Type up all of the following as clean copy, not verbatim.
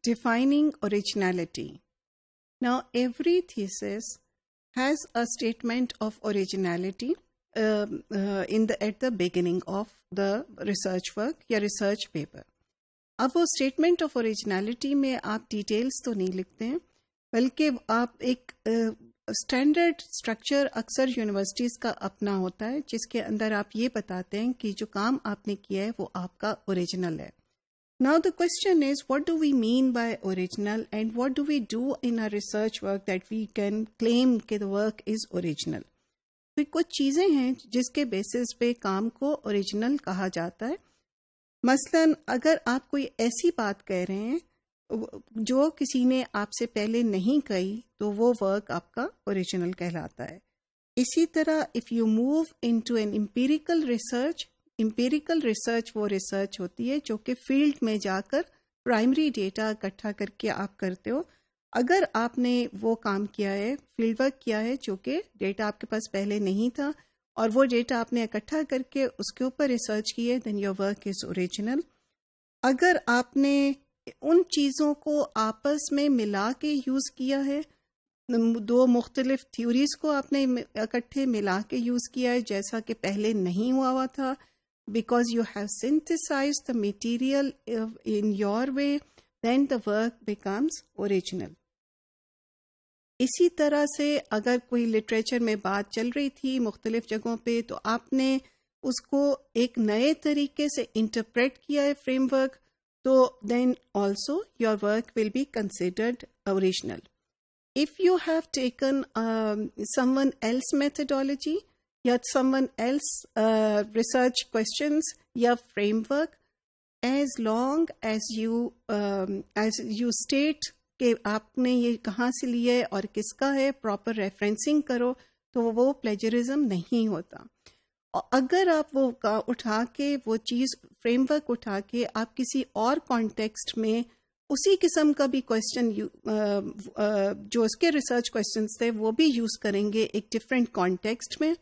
defining originality. Now, every thesis has a statement of originality at the beginning of the research work یا research paper. اب وہ statement of originality میں آپ details تو نہیں لکھتے ہیں، بلکہ آپ ایک اسٹینڈرڈ اسٹرکچر اکثر یونیورسٹیز کا اپنا ہوتا ہے جس کے اندر آپ یہ بتاتے ہیں کہ جو کام آپ نے کیا ہے وہ آپ کا اوریجنل ہے. Now the question is, what do we mean by original and what do we do in our research work that we can claim کہ the work is original؟ تو کچھ چیزیں ہیں جس کے بیسس پہ کام کو اوریجنل کہا جاتا ہے. مثلا اگر آپ کوئی ایسی بات کہہ رہے ہیں جو کسی نے آپ سے پہلے نہیں کہی تو وہ ورک آپ کا اوریجنل کہلاتا ہے. اسی طرح if you move into an empirical research وہ ریسرچ ہوتی ہے جو کہ فیلڈ میں جا کر پرائمری ڈیٹا اکٹھا کر کے آپ کرتے ہو. اگر آپ نے وہ کام کیا ہے، فیلڈ ورک کیا ہے جو کہ ڈیٹا آپ کے پاس پہلے نہیں تھا اور وہ ڈیٹا آپ نے اکٹھا کر کے اس کے اوپر ریسرچ کی ہے، دین یور ورک از اوریجنل. اگر آپ نے ان چیزوں کو آپس میں ملا کے یوز کیا ہے، دو مختلف تھیوریز کو آپ نے اکٹھے ملا کے یوز کیا ہے جیسا کہ پہلے نہیں ہوا تھا، because you have synthesized the material in your way, then the work becomes original. اسی طرح سے اگر کوئی لٹریچر میں بات چل رہی تھی مختلف جگہوں پہ تو آپ نے اس کو ایک نئے طریقے سے انٹرپریٹ کیا ہے فریم ورک، تو then also your work will be considered original. If you have taken someone else methodology یا someone else research questions یا framework, as long as you state کہ آپ نے یہ کہاں سے لیا ہے اور کس کا ہے، پراپر ریفرنسنگ کرو تو وہ پلیجرزم نہیں ہوتا. اگر آپ وہ اٹھا کے وہ چیز فریم ورک اٹھا کے آپ کسی اور کانٹیکسٹ میں اسی قسم کا بھی کوشچن جو اس کے ریسرچ کوشچنس تھے وہ بھی یوز کریں گے ایک ڈفرینٹ کانٹیکسٹ میں.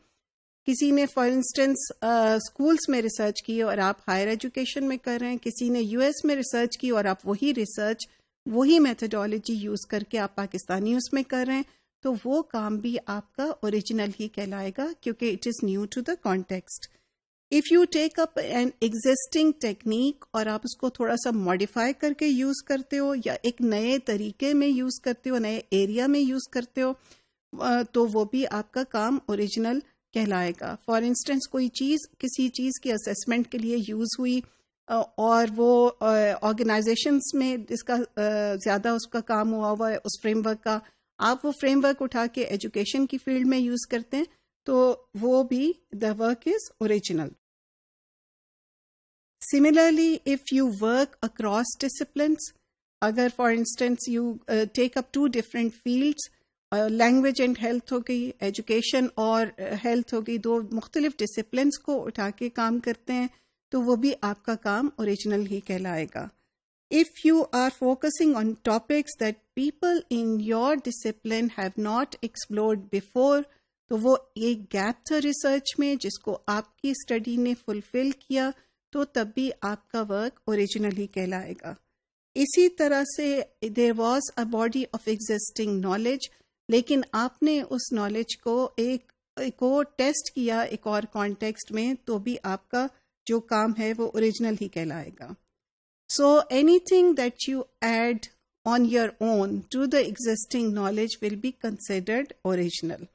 کسی نے فار انسٹنس اسکولس میں ریسرچ کی اور آپ ہائر ایجوکیشن میں کر رہے ہیں، کسی نے یو ایس میں ریسرچ کی اور آپ وہی ریسرچ وہی میتھڈالوجی یوز کر کے آپ پاکستانی اس میں کر رہے ہیں، تو وہ کام بھی آپ کا اوریجنل ہی کہلائے گا کیونکہ it is new to the context. If you take up an existing technique اور آپ اس کو تھوڑا سا ماڈیفائی کر کے یوز کرتے ہو یا ایک نئے طریقے میں یوز کرتے ہو، نئے ایریا میں یوز کرتے ہو، تو وہ بھی آپ کا کام اوریجنل کہلائے گا. فار انسٹنس کوئی چیز کسی چیز کی اسیسمنٹ کے لیے یوز ہوئی اور وہ آرگنائزیشنس میں جس کا زیادہ اس کا کام ہوا ہے اس فریم ورک کا، آپ وہ فریم ورک اٹھا کے ایجوکیشن کی فیلڈ میں یوز کرتے ہیں تو وہ بھی the work is original. Similarly if you work across disciplines, اگر for instance you take up 2 different fields, language and health ہو گئی، ایجوکیشن اور ہیلتھ ہو گئی، 2 مختلف ڈسپلنس کو اٹھا کے کام کرتے ہیں تو وہ بھی آپ کا کام اوریجنل ہی کہلائے گا. If you are focusing on topics that people in your discipline have not explored before، تو وہ ایک گیپ تھا ریسرچ میں جس کو آپ کی اسٹڈی نے فلفل کیا، تو تب بھی آپ کا ورک اوریجنل ہی کہلائے گا. اسی طرح سے there was a body of existing knowledge، لیکن آپ نے اس نالج کو ٹیسٹ کیا ایک اور کانٹیکسٹ میں، تو بھی آپ کا جو کام ہے وہ اوریجنل ہی کہلائے گا. So anything that you add on your own to the existing knowledge will be considered original.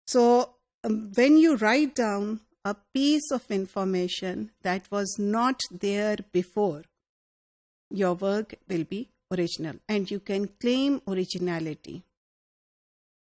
So when you write down a piece of information that was not there before, your work will be original and you can claim originality.